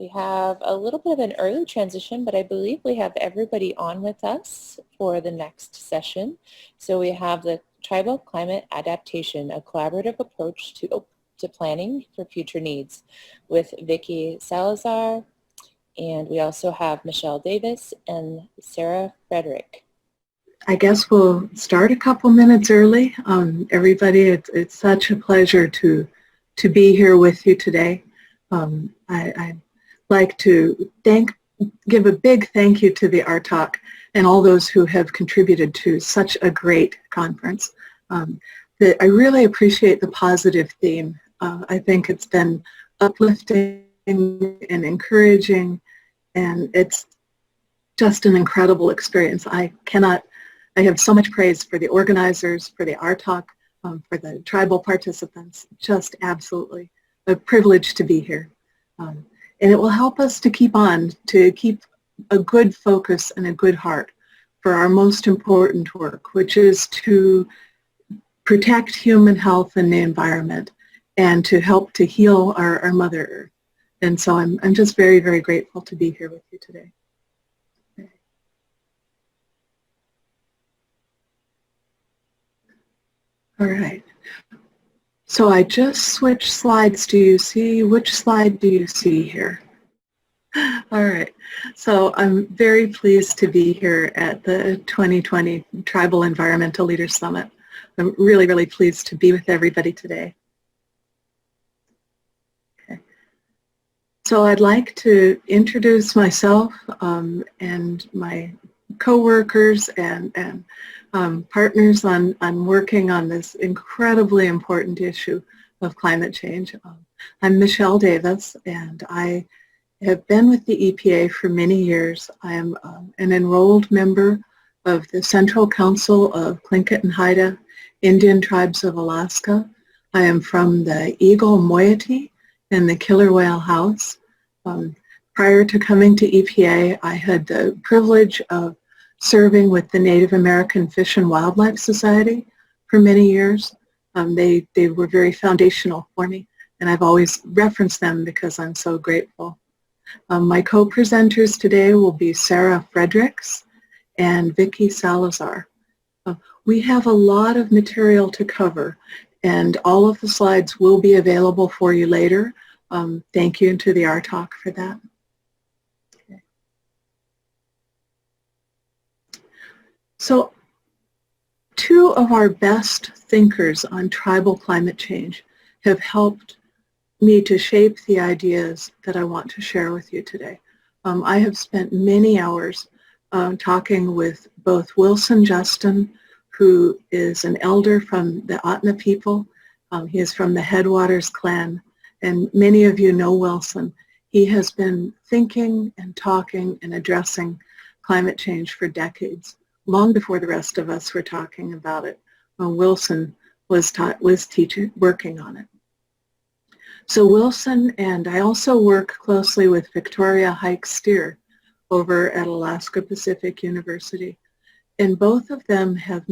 We have a little bit of an early transition, but I believe we have everybody on with us for the next session. So we have the Tribal Climate Adaptation, a collaborative approach to planning for future needs with Viccy Salazar, and we also have Michelle Davis and Sarah Frederick. I guess we'll start a couple minutes early. Everybody, it's such a pleasure to be here with you today. I'd like to give a big thank you to the RTOC and all those who have contributed to such a great conference. I really appreciate the positive theme. I think it's been uplifting and encouraging, and it's just an incredible experience. I have so much praise for the organizers, for the RTOC, for the tribal participants. Just absolutely a privilege to be here. And it will help us to keep a good focus and a good heart for our most important work, which is to protect human health and the environment and to help to heal our Mother Earth. And so I'm just very, very grateful to be here with you today. All right. So I just switched slides. Which slide do you see here? All right. So I'm very pleased to be here at the 2020 Tribal Environmental Leaders Summit. I'm really, really pleased to be with everybody today. Okay. So I'd like to introduce myself and my co-workers and partners on working on this incredibly important issue of climate change. I'm Michelle Davis, and I have been with the EPA for many years. I am an enrolled member of the Central Council of Tlingit and Haida Indian Tribes of Alaska. I am from the Eagle Moiety and the Killer Whale House. Prior to coming to EPA, I had the privilege of serving with the Native American Fish and Wildlife Society for many years. They were very foundational for me, and I've always referenced them because I'm so grateful. My co-presenters today will be Sarah Fredericks and Viccy Salazar. We have a lot of material to cover, and all of the slides will be available for you later. Thank you to the RTOC for that. So two of our best thinkers on tribal climate change have helped me to shape the ideas that I want to share with you today. I have spent many hours talking with both Wilson Justin, who is an elder from the Atna people. He is from the Headwaters clan, and many of you know Wilson. He has been thinking and talking and addressing climate change for decades, long before the rest of us were talking about it. Wilson was working on it. So Wilson, and I also work closely with Victoria Hike-Steer over at Alaska Pacific University. And both of them have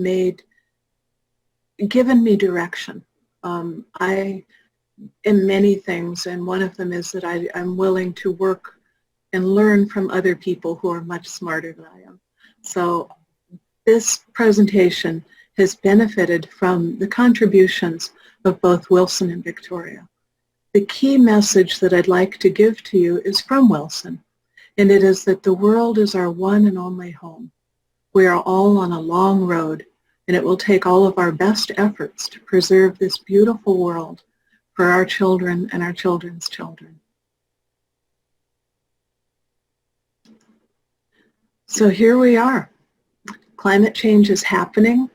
given me direction. I am many things, and one of them is that I'm willing to work and learn from other people who are much smarter than I am. So this presentation has benefited from the contributions of both Wilson and Victoria. The key message that I'd like to give to you is from Wilson, and it is that the world is our one and only home. We are all on a long road, and it will take all of our best efforts to preserve this beautiful world for our children and our children's children. So here we are. Climate change is happening.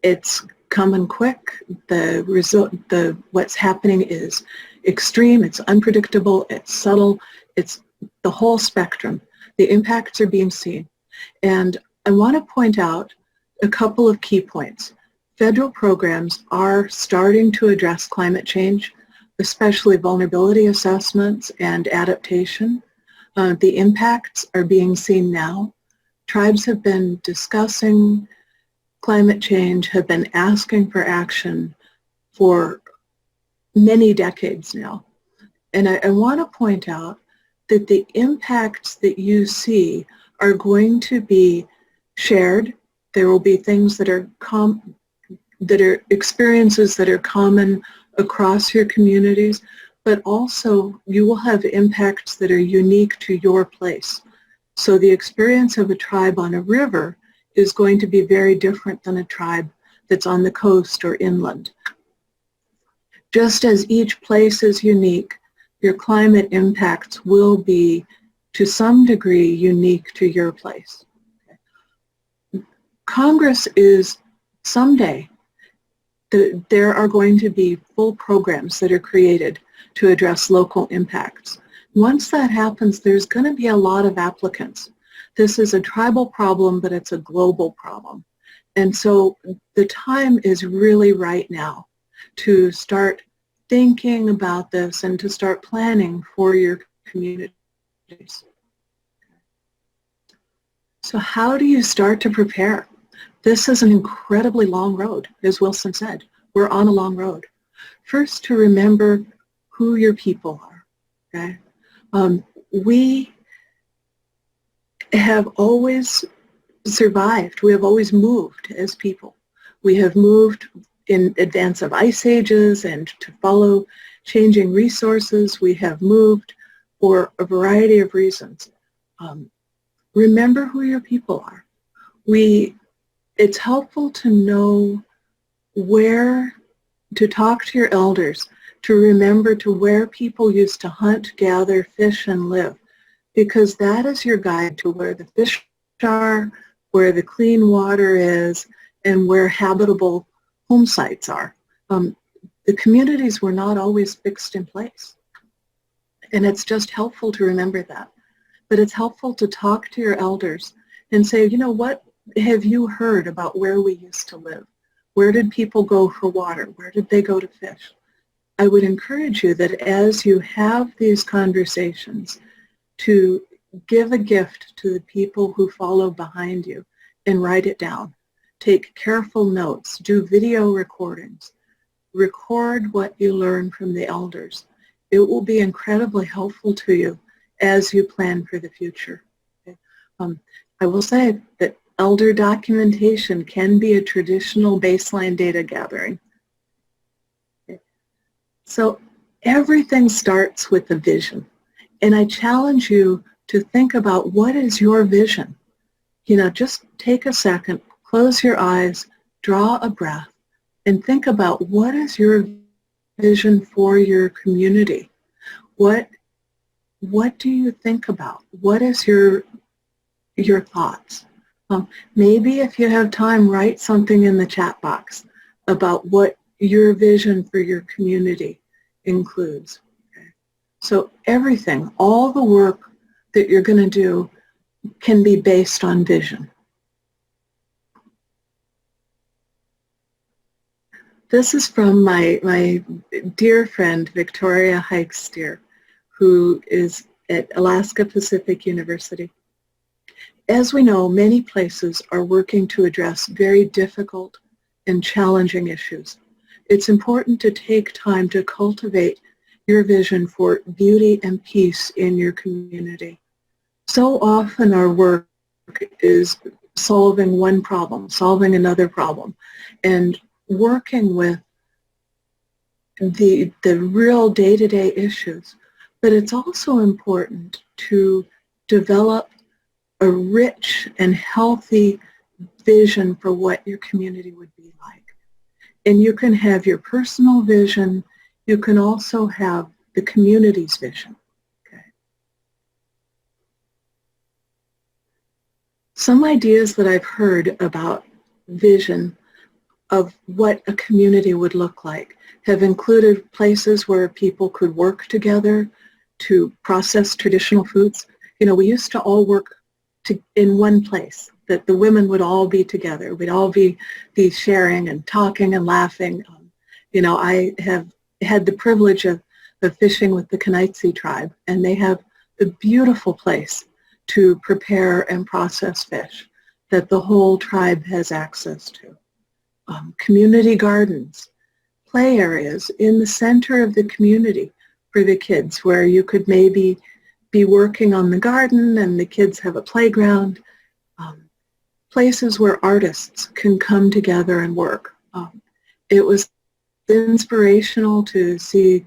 It's coming quick. What's happening is extreme, it's unpredictable, it's subtle, it's the whole spectrum. The impacts are being seen. And I want to point out a couple of key points. Federal programs are starting to address climate change, especially vulnerability assessments and adaptation. The impacts are being seen now. Tribes have been discussing climate change, have been asking for action for many decades now. And I want to point out that the impacts that you see are going to be shared. There will be things that are experiences that are common across your communities, but also you will have impacts that are unique to your place. So the experience of a tribe on a river is going to be very different than a tribe that's on the coast or inland. Just as each place is unique, your climate impacts will be to some degree unique to your place. Congress is someday, there are going to be full programs that are created to address local impacts. Once that happens, there's going to be a lot of applicants. This is a tribal problem, but it's a global problem. And so the time is really right now to start thinking about this and to start planning for your communities. So how do you start to prepare? This is an incredibly long road, as Wilson said. We're on a long road. First, to remember who your people are. Okay? We have always survived. We have always moved as people. We have moved in advance of ice ages and to follow changing resources. We have moved for a variety of reasons. Remember who your people are. It's helpful to know where to talk to your elders, to remember to where people used to hunt, gather, fish, and live, because that is your guide to where the fish are, where the clean water is, and where habitable home sites are. The communities were not always fixed in place, and it's just helpful to remember that. But it's helpful to talk to your elders and say, you know, what have you heard about where we used to live? Where did people go for water? Where did they go to fish? I would encourage you that as you have these conversations, to give a gift to the people who follow behind you and write it down. Take careful notes, do video recordings, record what you learn from the elders. It will be incredibly helpful to you as you plan for the future. Okay? I will say that elder documentation can be a traditional baseline data gathering. Okay? So everything starts with a vision. And I challenge you to think about what is your vision. You know, just take a second, close your eyes, draw a breath, and think about what is your vision for your community. What do you think about? What is your thoughts? Maybe if you have time, write something in the chat box about what your vision for your community includes. Okay? So everything, all the work that you're going to do can be based on vision. This is from my dear friend, Victoria Hike-Steer, who is at Alaska Pacific University. As we know, many places are working to address very difficult and challenging issues. It's important to take time to cultivate your vision for beauty and peace in your community. So often our work is solving one problem, solving another problem, and working with the real day-to-day issues. But it's also important to develop a rich and healthy vision for what your community would be like. And you can have your personal vision. You can also have the community's vision. Okay. Some ideas that I've heard about vision of what a community would look like have included places where people could work together to process traditional foods. You know, we used to all work in one place, that the women would all be together. We'd all be sharing and talking and laughing. You know, I have had the privilege of fishing with the Kanaitsi tribe, and they have a beautiful place to prepare and process fish that the whole tribe has access to. Community gardens, play areas in the center of the community for the kids, where you could maybe be working on the garden and the kids have a playground. Places where artists can come together and work. It was inspirational to see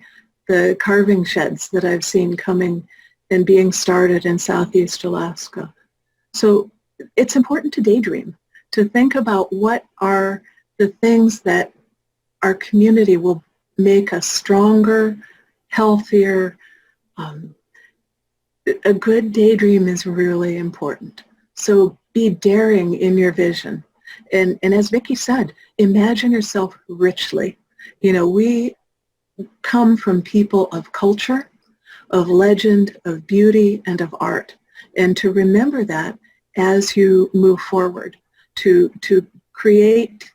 the carving sheds that I've seen coming and being started in Southeast Alaska. So it's important to daydream, to think about what are the things that our community will make us stronger, healthier. A good daydream is really important. So be daring in your vision. And as Viccy said, imagine yourself richly. You know, we come from people of culture, of legend, of beauty, and of art. And to remember that as you move forward, to create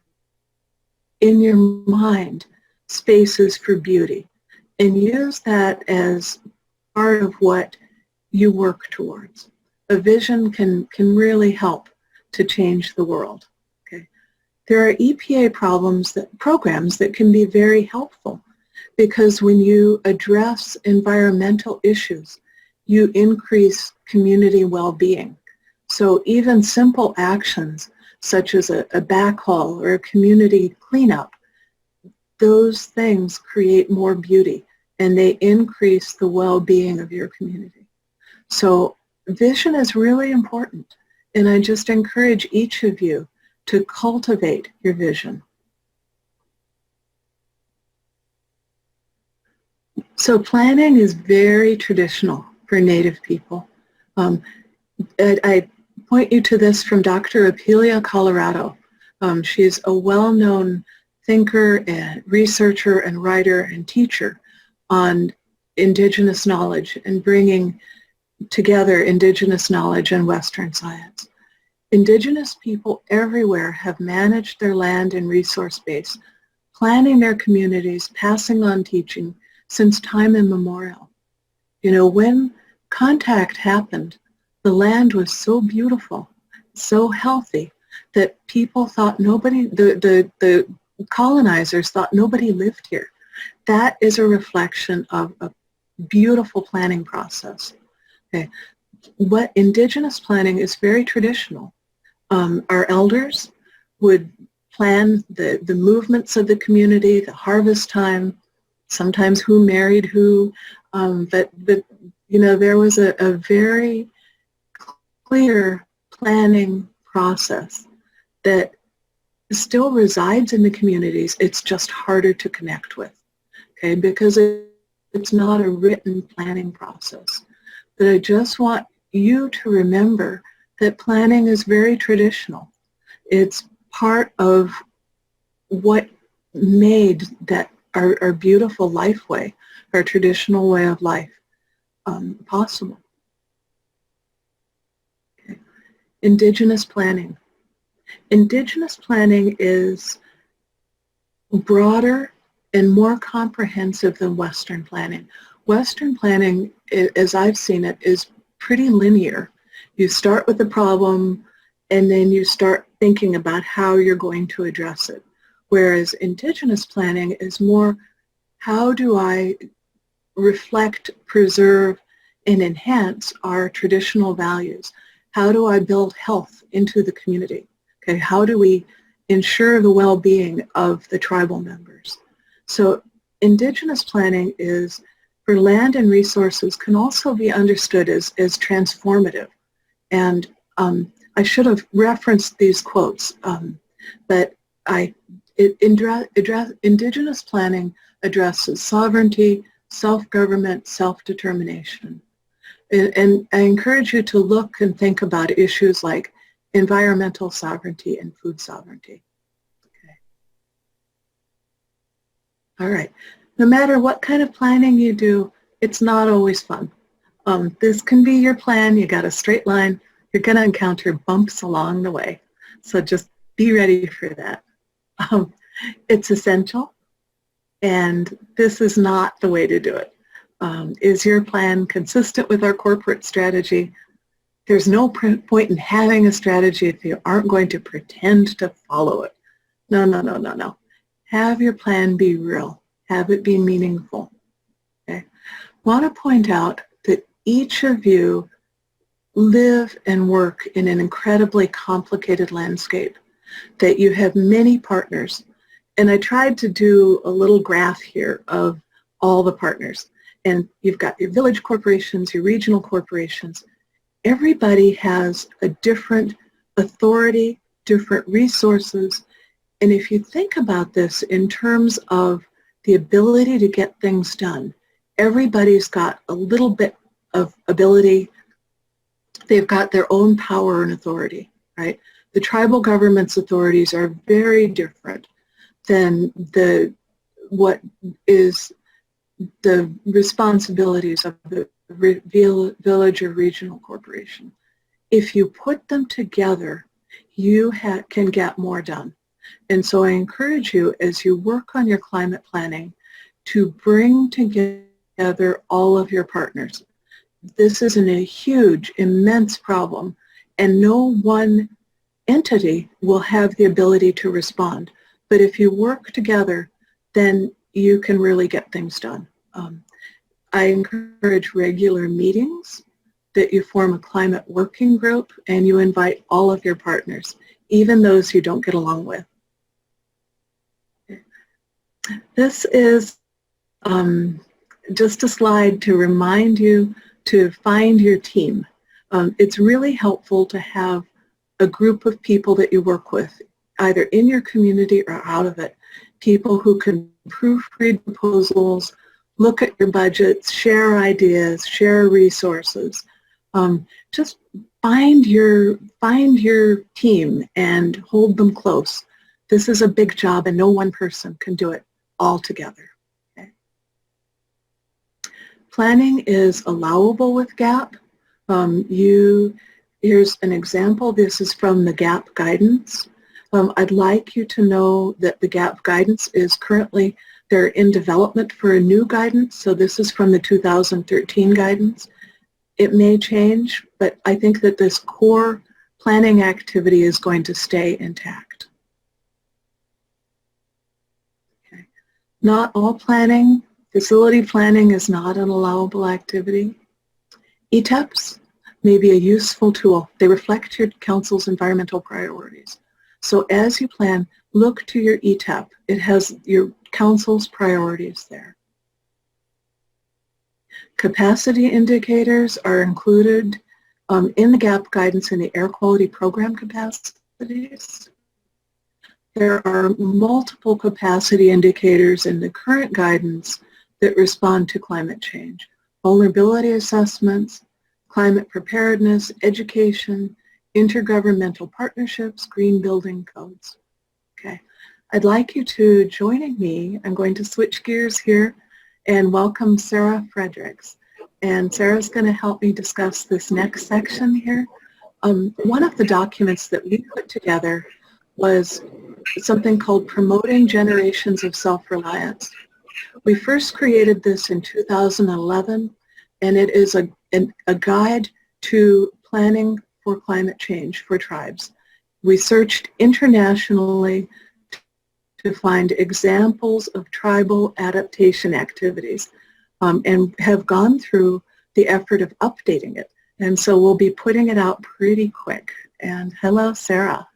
in your mind spaces for beauty, and use that as part of what you work towards. A vision can really help to change the world. Okay? There are EPA programs that can be very helpful, because when you address environmental issues, you increase community well-being. So even simple actions such as a backhaul or a community cleanup, those things create more beauty and they increase the well-being of your community. So vision is really important, and I just encourage each of you to cultivate your vision. So planning is very traditional for Native people. I point you to this from Dr. Apelia Colorado. She's a well-known thinker and researcher and writer and teacher on Indigenous knowledge and bringing together Indigenous knowledge and Western science. Indigenous people everywhere have managed their land and resource base, planning their communities, passing on teaching since time immemorial. You know, when contact happened, the land was so beautiful, so healthy, that people thought nobody, the colonizers thought nobody lived here. That is a reflection of a beautiful planning process. Okay. What Indigenous planning is very traditional. Our elders would plan the movements of the community, the harvest time, sometimes who married who, but you know, there was a very clear planning process that still resides in the communities. It's just harder to connect with, okay, because it's not a written planning process. But I just want you to remember that planning is very traditional. It's part of what made that our beautiful life way, our traditional way of life, possible. Okay. Indigenous planning. Indigenous planning is broader and more comprehensive than Western planning. Western planning, as I've seen it, is pretty linear. You start with the problem and then you start thinking about how you're going to address it. Whereas Indigenous planning is more, how do I reflect, preserve, and enhance our traditional values? How do I build health into the community? Okay, how do we ensure the well-being of the tribal members? So Indigenous planning is, for land and resources, can also be understood as transformative. And I should have referenced these quotes, but Indigenous planning addresses sovereignty, self-government, self-determination. And I encourage you to look and think about issues like environmental sovereignty and food sovereignty. Okay. All right. No matter what kind of planning you do, it's not always fun. This can be your plan. You got a straight line. You're going to encounter bumps along the way. So just be ready for that. It's essential, and this is not the way to do it. Is your plan consistent with our corporate strategy? There's no point in having a strategy if you aren't going to pretend to follow it. No, no, no, no, no. Have your plan be real. Have it be meaningful. Okay? want to point out that each of you live and work in an incredibly complicated landscape, that you have many partners. And I tried to do a little graph here of all the partners. And you've got your village corporations, your regional corporations. Everybody has a different authority, different resources. And if you think about this in terms of the ability to get things done, everybody's got a little bit of ability. They've got their own power and authority, right? The tribal government's authorities are very different than what is the responsibilities of the village or regional corporation. If you put them together, you can get more done. And so I encourage you, as you work on your climate planning, to bring together all of your partners. This isn't a huge, immense problem, and no one entity will have the ability to respond. But if you work together, then you can really get things done. I encourage regular meetings, that you form a climate working group, and you invite all of your partners, even those you don't get along with. This is just a slide to remind you to find your team. It's really helpful to have a group of people that you work with, either in your community or out of it, people who can proofread proposals, look at your budgets, share ideas, share resources. Just find your team and hold them close. This is a big job, and no one person can do it all together. Okay? Planning is allowable with GAP. Here's an example. This is from the GAP guidance. I'd like you to know that the GAP guidance is currently, they're in development for a new guidance, so this is from the 2013 guidance. It may change, but I think that this core planning activity is going to stay intact. Okay. Not all planning, facility planning is not an allowable activity. ETEPs may be a useful tool. They reflect your council's environmental priorities. So as you plan, look to your ETEP. It has your council's priorities there. Capacity indicators are included in the GAP guidance in the air quality program capacities. There are multiple capacity indicators in the current guidance that respond to climate change. Vulnerability assessments, climate preparedness, education, intergovernmental partnerships, green building codes. Okay, I'd like you to join me. I'm going to switch gears here and welcome Sarah Fredericks. And Sarah's going to help me discuss this next section here. One of the documents that we put together was something called Promoting Generations of Self-Reliance. We first created this in 2011, and it is a guide to planning for climate change for tribes. We searched internationally to find examples of tribal adaptation activities and have gone through the effort of updating it. And so we'll be putting it out pretty quick. And hello, Sarah.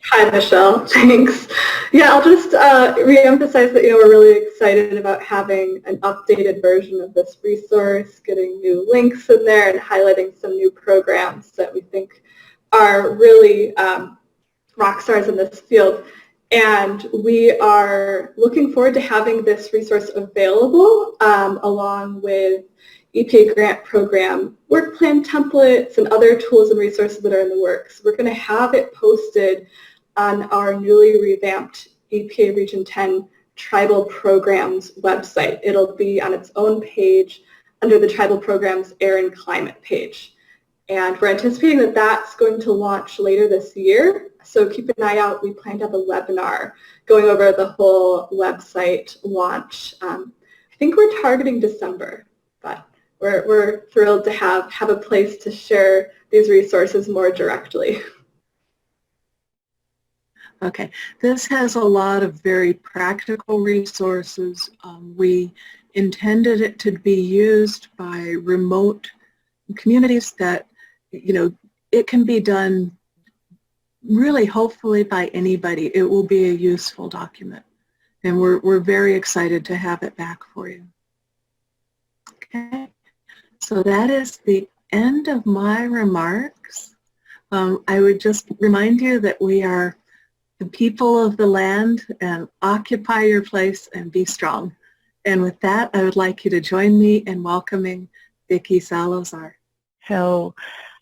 Hi, Michelle. Thanks. Yeah, I'll just reemphasize that we're really excited about having an updated version of this resource, getting new links in there, and highlighting some new programs that we think are really rock stars in this field. And we are looking forward to having this resource available along with EPA grant program work plan templates and other tools and resources that are in the works. We're going to have it posted on our newly revamped EPA Region 10 Tribal Programs website. It'll be on its own page under the Tribal Programs Air and Climate page. And we're anticipating that that's going to launch later this year. So keep an eye out. We plan to have a webinar going over the whole website launch. I think we're targeting December, but we're thrilled to have a place to share these resources more directly. Okay, this has a lot of very practical resources. We intended it to be used by remote communities that, you know, it can be done really hopefully by anybody. It will be a useful document. And we're very excited to have it back for you. Okay, so that is the end of my remarks. I would just remind you that we are the people of the land, and occupy your place and be strong. And with that, I would like you to join me in welcoming Viccy Salazar. So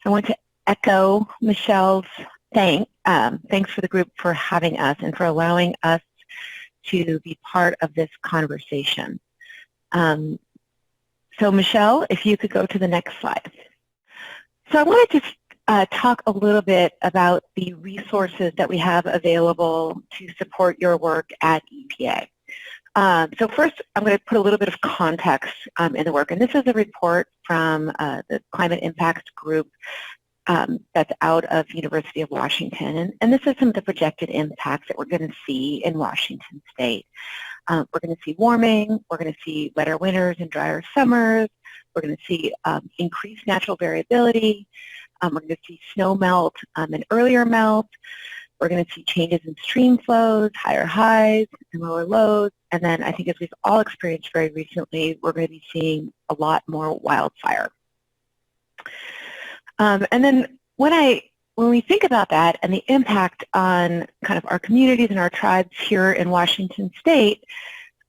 I want to echo Michelle's thanks for the group for having us and for allowing us to be part of this conversation. So Michelle, if you could go to the next slide. So I wanted to talk a little bit about the resources that we have available to support your work at EPA. So first, I'm going to put a little bit of context in the work, and this is a report from the Climate Impact Group that's out of University of Washington, and this is some of the projected impacts that we're going to see in Washington State. We're going to see warming, we're going to see wetter winters and drier summers, we're going to see increased natural variability, we're going to see snow melt and earlier melt. We're going to see changes in stream flows, higher highs and lower lows. And then I think as we've all experienced very recently, we're going to be seeing a lot more wildfire. And then when we think about that and the impact on kind of our communities and our tribes here in Washington State,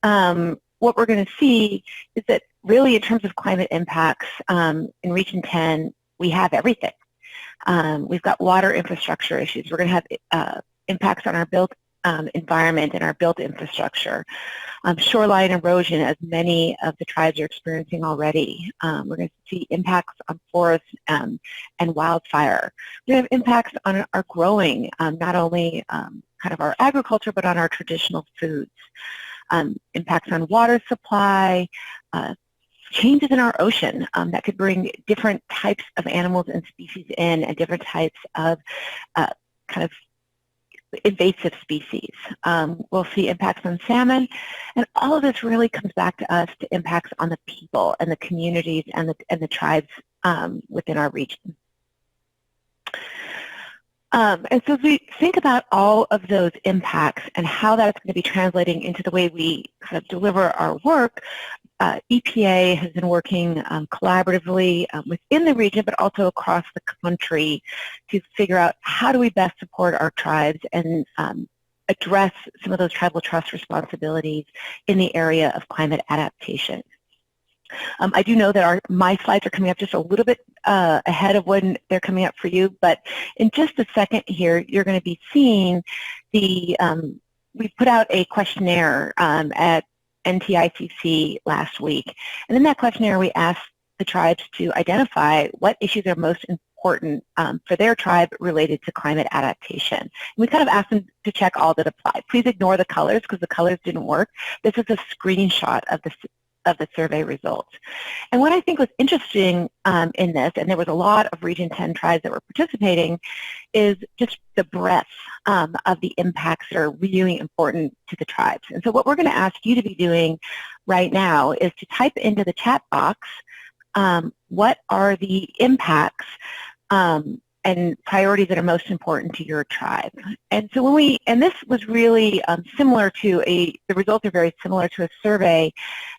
what we're going to see is that really in terms of climate impacts in Region 10, we have everything. We've got water infrastructure issues. We're going to have impacts on our built environment and our built infrastructure. Shoreline erosion, as many of the tribes are experiencing already. We're going to see impacts on forests and wildfire. We have impacts on our growing, not only kind of our agriculture, but on our traditional foods. Impacts on water supply, changes in our ocean that could bring different types of animals and species in and different types of kind of invasive species. We'll see impacts on salmon, and all of this really comes back to us to impacts on the people and the communities and the tribes within our region. And so as we think about all of those impacts and how that's going to be translating into the way we kind of deliver our work, EPA has been working collaboratively within the region, but also across the country to figure out how do we best support our tribes and address some of those tribal trust responsibilities in the area of climate adaptation. I do know that my slides are coming up just a little bit ahead of when they're coming up for you, but in just a second here, you're going to be seeing the, we put out a questionnaire at NTICC last week, and in that questionnaire we asked the tribes to identify what issues are most important for their tribe related to climate adaptation. And we kind of asked them to check all that apply. Please ignore the colors because the colors didn't work. This is a screenshot of the survey results. And what I think was interesting in this, and there was a lot of Region 10 tribes that were participating, is just the breadth of the impacts that are really important to the tribes. And so what we're going to ask you to be doing right now is to type into the chat box what are the impacts and priorities that are most important to your tribe. And so and this was really similar to the results are very similar to a survey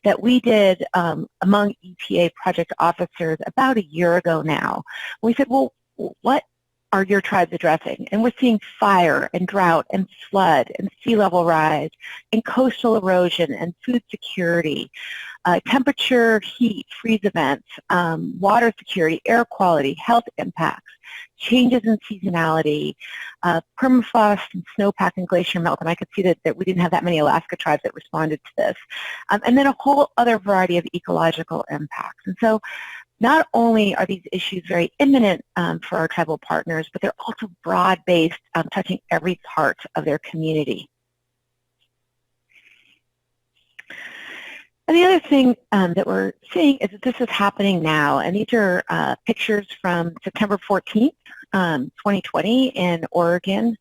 that we did among EPA project officers about a year ago now. We said, well, what are your tribes addressing? And we're seeing fire and drought and flood and sea level rise and coastal erosion and food security, temperature, heat, freeze events, water security, air quality, health impacts, changes in seasonality, permafrost and snowpack and glacier melt, and I could see that we didn't have that many Alaska tribes that responded to this, and then a whole other variety of ecological impacts. And so not only are these issues very imminent for our tribal partners, but they're also broad-based, touching every part of their community. And the other thing that we're seeing is that this is happening now, and these are pictures from September 14th, 2020 in Oregon,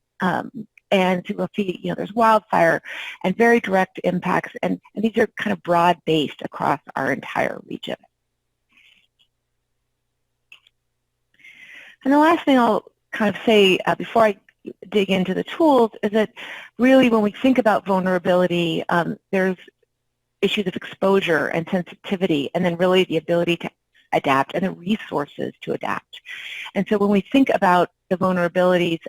and so we'll see, there's wildfire and very direct impacts, and these are kind of broad-based across our entire region. And the last thing I'll kind of say before I dig into the tools is that really when we think about vulnerability, there's issues of exposure and sensitivity, and then really the ability to adapt and the resources to adapt. And so when we think about the vulnerabilities,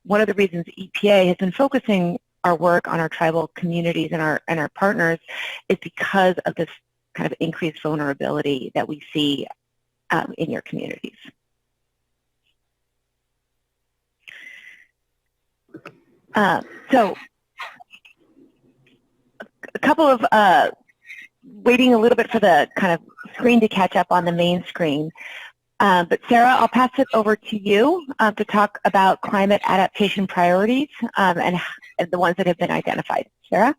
one of the reasons EPA has been focusing our work on our tribal communities and our partners is because of this kind of increased vulnerability that we see in your communities. So a couple of, waiting a little bit for the kind of screen to catch up on the main screen. But Sarah, I'll pass it over to you to talk about climate adaptation priorities and the ones that have been identified. Sarah?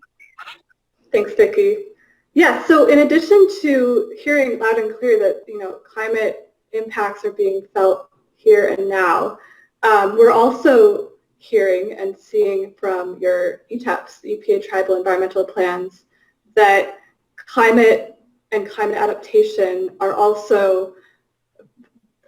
Thanks, Vicki. Yeah, so in addition to hearing loud and clear that, climate impacts are being felt here and now, we're also hearing and seeing from your ETAPs, the EPA Tribal Environmental Plans, that climate and climate adaptation are also,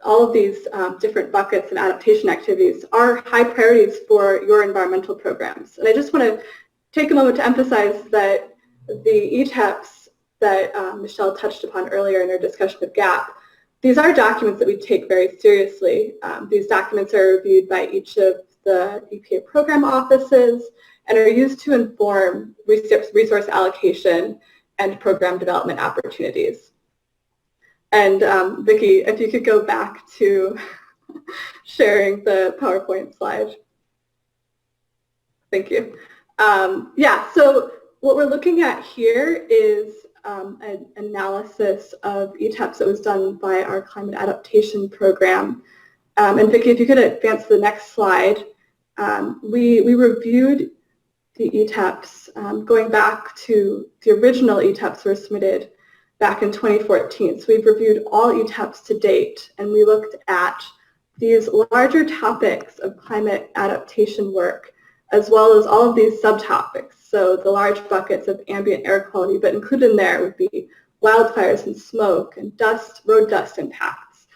all of these different buckets and adaptation activities are high priorities for your environmental programs. And I just want to take a moment to emphasize that the ETAPs that Michelle touched upon earlier in our discussion with GAP, these are documents that we take very seriously. These documents are reviewed by each of the EPA program offices and are used to inform resource allocation and program development opportunities. And Vicki, if you could go back to sharing the PowerPoint slide. Thank you. Yeah, so what we're looking at here is an analysis of ETAPs that was done by our climate adaptation program. And Vicki, if you could advance to the next slide. We reviewed the ETAPs going back to the original ETAPs were submitted back in 2014. So we've reviewed all ETAPs to date, and we looked at these larger topics of climate adaptation work, as well as all of these subtopics. So the large buckets of ambient air quality, but included in there would be wildfires and smoke and dust, road dust impacts,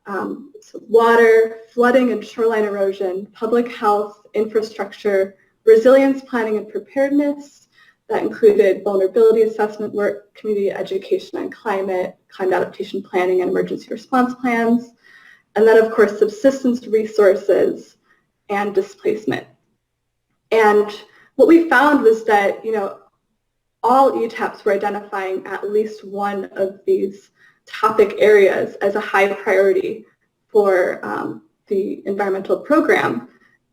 so water, flooding and shoreline erosion, public health, infrastructure, resilience planning and preparedness. That included vulnerability assessment work, community education on climate, climate adaptation planning and emergency response plans, and then of course subsistence resources and displacement. And what we found was that, all ETAPs were identifying at least one of these topic areas as a high priority for the environmental program.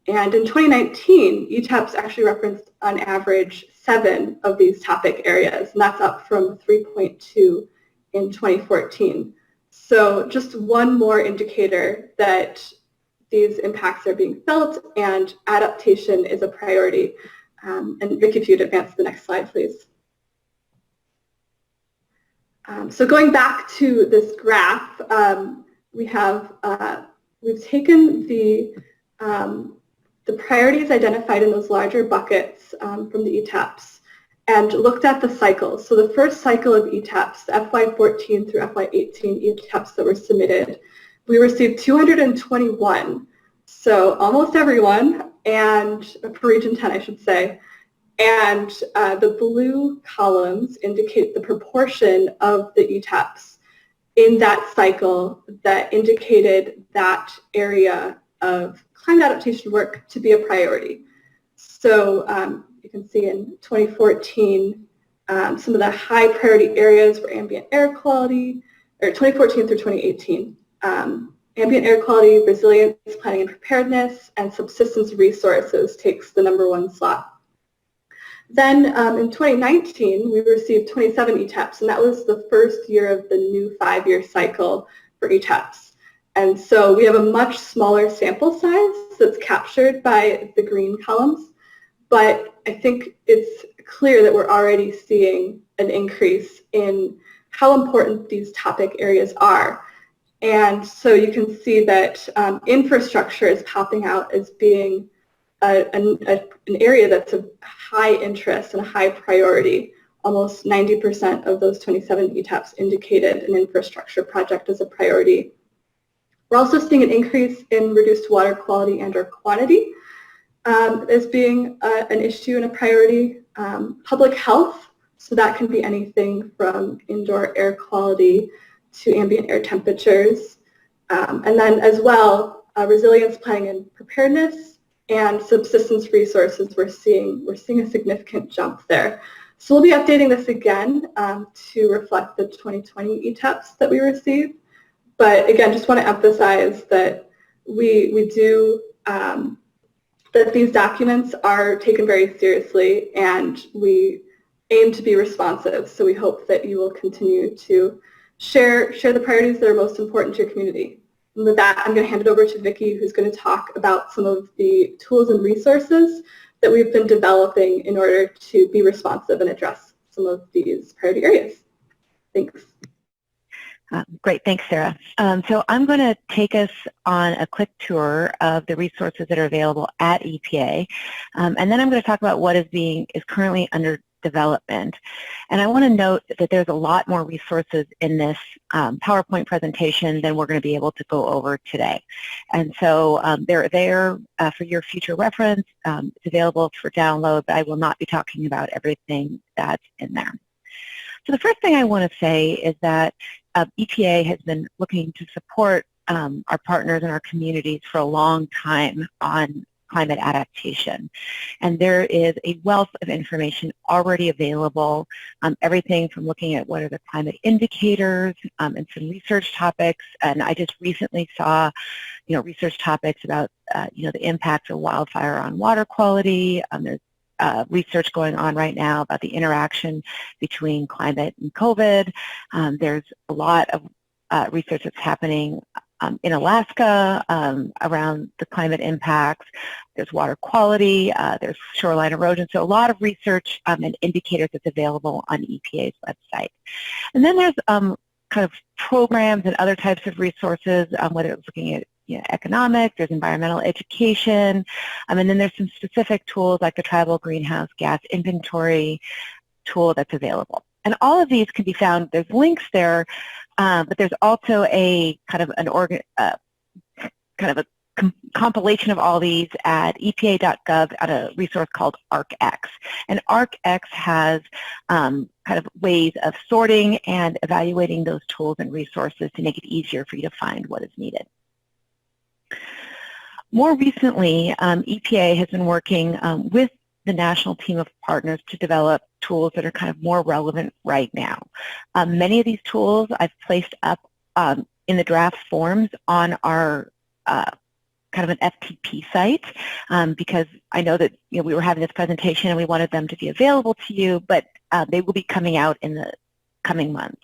And in 2019, ETAPs actually referenced on average 7 of these topic areas, and that's up from 3.2 in 2014. So just one more indicator that these impacts are being felt and adaptation is a priority. And Vicki, if you'd advance to the next slide, please. So going back to this graph, we've taken the priorities identified in those larger buckets from the ETAPs and looked at the cycles. So the first cycle of ETAPs, FY14 through FY18 ETAPs that were submitted, we received 221, so almost everyone, and for Region 10, I should say. And the blue columns indicate the proportion of the ETAPs in that cycle that indicated that area of climate adaptation work to be a priority. So you can see in 2014, some of the high priority areas were ambient air quality, or 2014 through 2018. Ambient air quality, resilience, planning and preparedness, and subsistence resources takes the #1 slot. Then in 2019, we received 27 ETAPs, and that was the first year of the new 5-year cycle for ETAPs. And so we have a much smaller sample size that's captured by the green columns, but I think it's clear that we're already seeing an increase in how important these topic areas are. And so you can see that infrastructure is popping out as being an area that's of high interest and a high priority. Almost 90% of those 27 ETAPs indicated an infrastructure project as a priority. We're also seeing an increase in reduced water quality and or quantity as being an issue and a priority. Public health, so that can be anything from indoor air quality to ambient air temperatures. And then as well, resilience planning and preparedness and subsistence resources, we're seeing a significant jump there. So we'll be updating this again to reflect the 2020 ETAPs that we received. But again, just want to emphasize that we do, that these documents are taken very seriously, and we aim to be responsive. So we hope that you will continue to share the priorities that are most important to your community. And with that, I'm going to hand it over to Viccy, who's going to talk about some of the tools and resources that we've been developing in order to be responsive and address some of these priority areas. Thanks. Great, thanks, Sarah. So I'm going to take us on a quick tour of the resources that are available at EPA, and then I'm going to talk about what is currently under development. And I want to note that there's a lot more resources in this PowerPoint presentation than we're going to be able to go over today. And so they're there for your future reference. It's available for download, but I will not be talking about everything that's in there. So the first thing I want to say is that EPA has been looking to support our partners and our communities for a long time on climate adaptation. And there is a wealth of information already available, everything from looking at what are the climate indicators and some research topics. And I just recently saw, research topics about, the impacts of wildfire on water quality. There's research going on right now about the interaction between climate and COVID. There's a lot of research that's happening in Alaska around the climate impacts. There's water quality, there's shoreline erosion, so a lot of research and indicators that's available on EPA's website. And then there's kind of programs and other types of resources, whether it's looking at economic, there's environmental education, and then there's some specific tools like the Tribal Greenhouse Gas Inventory tool that's available. And all of these can be found, there's links there, but there's also a compilation of all these at EPA.gov at a resource called ArcX. And ArcX has kind of ways of sorting and evaluating those tools and resources to make it easier for you to find what is needed. More recently, EPA has been working with the national team of partners to develop tools that are kind of more relevant right now. Many of these tools I've placed up in the draft forms on our kind of an FTP site because I know that we were having this presentation and we wanted them to be available to you, but they will be coming out in the coming months.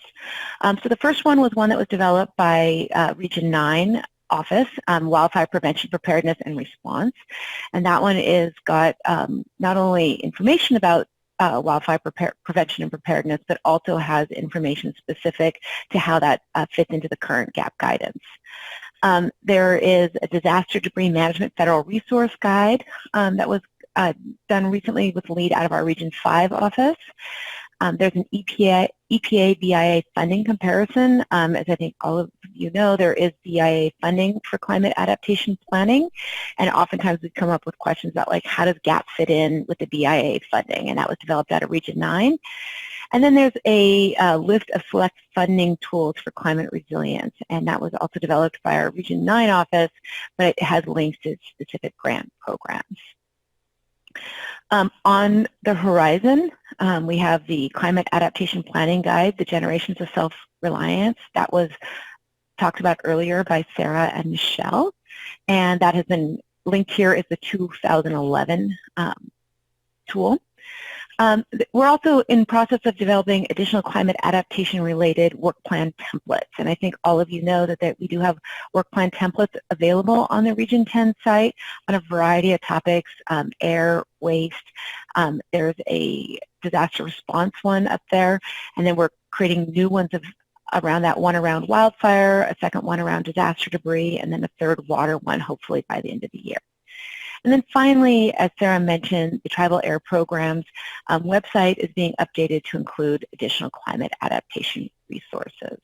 So the first one was one that was developed by Region 9 Office, Wildfire Prevention, Preparedness, and Response. And that one is got not only information about wildfire prevention and preparedness, but also has information specific to how that fits into the current GAP guidance. There is a disaster debris management federal resource guide that was done recently with the lead out of our Region 5 office. There's an EPA BIA funding comparison. As I think all of you know, there is BIA funding for climate adaptation planning, and oftentimes we come up with questions about like, how does GAP fit in with the BIA funding? And that was developed out of Region 9. And then there's a list of select funding tools for climate resilience, and that was also developed by our Region 9 office, but it has links to specific grant programs. On the horizon, we have the Climate Adaptation Planning Guide, the Generations of Self-Reliance. That was talked about earlier by Sarah and Michelle, and that has been linked here as the 2011 tool. We're also in process of developing additional climate adaptation related work plan templates. And I think all of you know that we do have work plan templates available on the Region 10 site on a variety of topics, air, waste. There's a disaster response one up there. And then we're creating new ones around that, one around wildfire, a second one around disaster debris, and then a third water one hopefully by the end of the year. And then finally, as Sarah mentioned, the Tribal Air Program's website is being updated to include additional climate adaptation resources.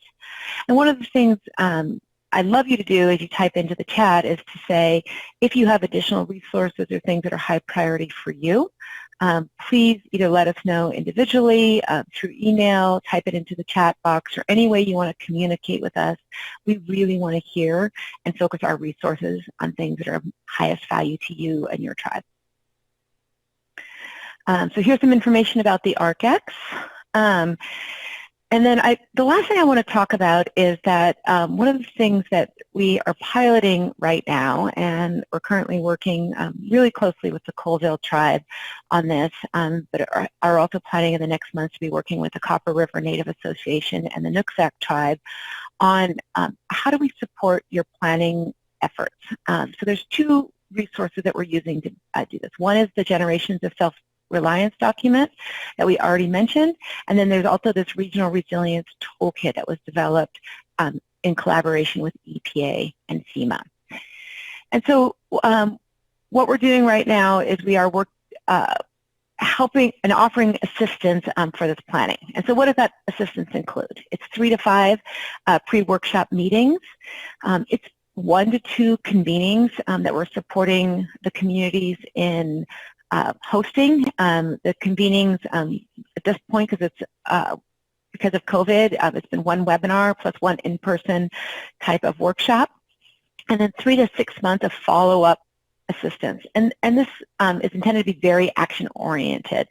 And one of the things I'd love you to do as you type into the chat is to say, if you have additional resources or things that are high priority for you, please either let us know individually, through email, type it into the chat box, or any way you want to communicate with us. We really want to hear and focus our resources on things that are of highest value to you and your tribe. So here's some information about the RTOC. And then the last thing I want to talk about is that one of the things that we are piloting right now, and we're currently working really closely with the Colville tribe on this, but are also planning in the next months to be working with the Copper River Native Association and the Nooksack tribe on how do we support your planning efforts. So there's two resources that we're using to do this. One is the Generations of Self-Reliance document that we already mentioned, and then there's also this Regional Resilience Toolkit that was developed in collaboration with EPA and FEMA. And so what we're doing right now is we are helping and offering assistance for this planning. And so what does that assistance include? It's 3 to 5 pre-workshop meetings. It's 1 to 2 convenings that we're supporting the communities in hosting. The convenings at this point, because of COVID, it's been 1 webinar plus 1 in-person type of workshop, and then 3 to 6 months of follow-up assistance. And this is intended to be very action-oriented.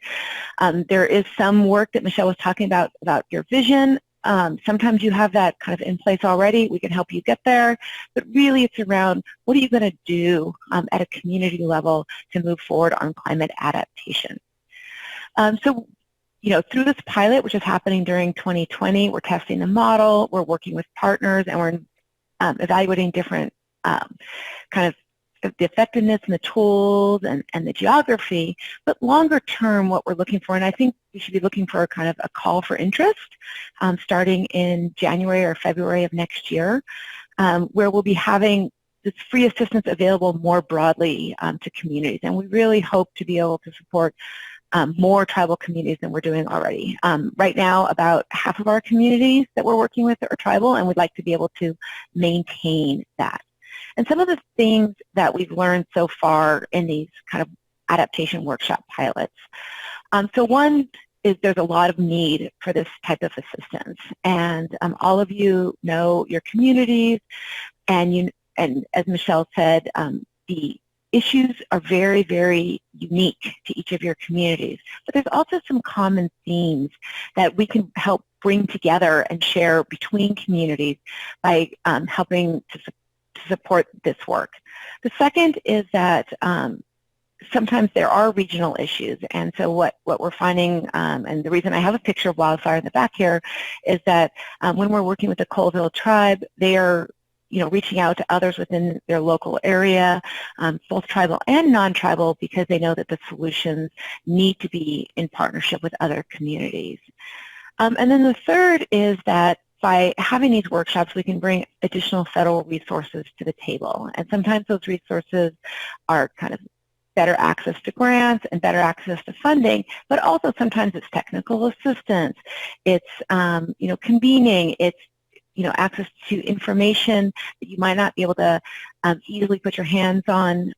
There is some work that Michelle was talking about your vision. Sometimes you have that kind of in place already. We can help you get there. But really it's around what are you going to do at a community level to move forward on climate adaptation. So, you know, through this pilot, which is happening during 2020, we're testing the model, we're working with partners, and we're evaluating different kind of the effectiveness and the tools and the geography. But longer term, what we're looking for, and I think we should be looking for kind of a call for interest starting in January or February of next year, where we'll be having this free assistance available more broadly to communities. And we really hope to be able to support more tribal communities than we're doing already. Right now, about half of our communities that we're working with are tribal, and we'd like to be able to maintain that. And some of the things that we've learned so far in these kind of adaptation workshop pilots. So one is there's a lot of need for this type of assistance. And all of you know your communities, and as Michelle said, the issues are very, very unique to each of your communities. But there's also some common themes that we can help bring together and share between communities by helping to support this work. The second is that sometimes there are regional issues, and so what we're finding, and the reason I have a picture of wildfire in the back here, is that when we're working with the Colville tribe, they are reaching out to others within their local area, both tribal and non-tribal, because they know that the solutions need to be in partnership with other communities. And then the third is that by having these workshops, we can bring additional federal resources to the table. And sometimes those resources are kind of better access to grants and better access to funding, but also sometimes it's technical assistance, it's convening, it's access to information that you might not be able to easily put your hands on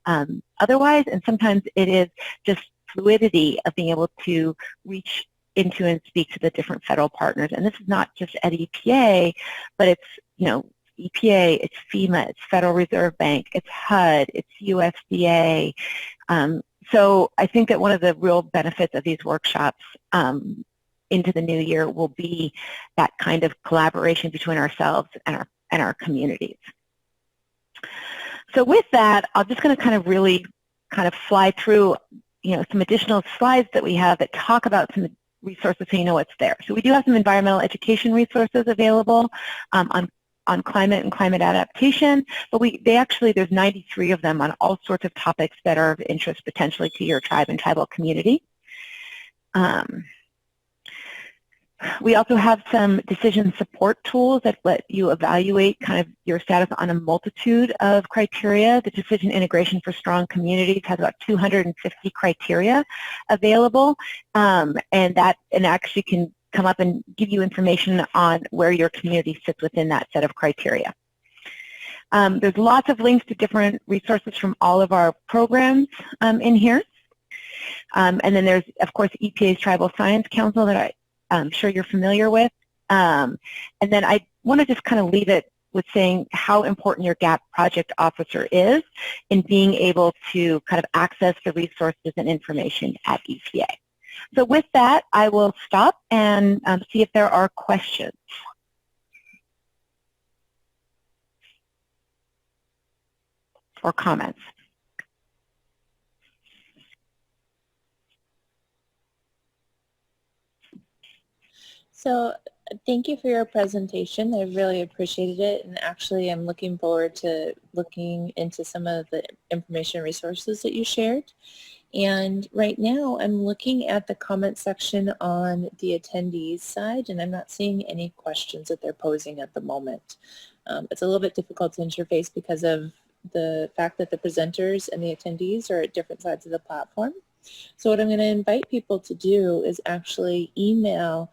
otherwise, and sometimes it is just fluidity of being able to reach into and speak to the different federal partners. And this is not just at EPA, but it's, EPA, it's FEMA, it's Federal Reserve Bank, it's HUD, it's USDA. So I think that one of the real benefits of these workshops into the new year will be that kind of collaboration between ourselves and our communities. So with that, I'm just going to kind of really kind of fly through, some additional slides that we have that talk about some resources so you know what's there. So we do have some environmental education resources available on climate and climate adaptation, but there's 93 of them on all sorts of topics that are of interest potentially to your tribe and tribal community. We also have some decision support tools that let you evaluate kind of your status on a multitude of criteria. The Decision Integration for Strong Communities has about 250 criteria available, and actually can come up and give you information on where your community sits within that set of criteria. There's lots of links to different resources from all of our programs in here. And then there's, of course, EPA's Tribal Science Council that I'm sure you're familiar with. And then I want to just kind of leave it with saying how important your GAP project officer is in being able to kind of access the resources and information at EPA. So with that, I will stop and see if there are questions. Or comments. So thank you for your presentation. I really appreciated it, and actually I'm looking forward to looking into some of the information resources that you shared. And right now I'm looking at the comment section on the attendees side, and I'm not seeing any questions that they're posing at the moment. It's a little bit difficult to interface because of the fact that the presenters and the attendees are at different sides of the platform. So what I'm going to invite people to do is actually email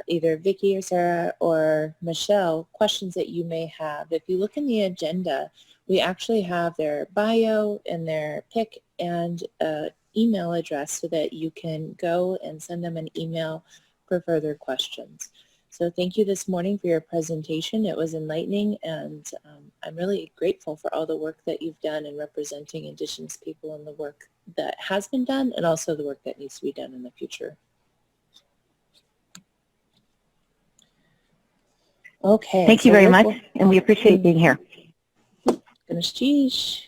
either Vicki or Sarah or Michelle questions that you may have. If you look in the agenda, we actually have their bio and their pick and email address so that you can go and send them an email for further questions. So thank you this morning for your presentation. It was enlightening, and I'm really grateful for all the work that you've done in representing Indigenous people and the work that has been done and also the work that needs to be done in the future. Okay. Thank you very much, and we appreciate being here. Goodness, geez.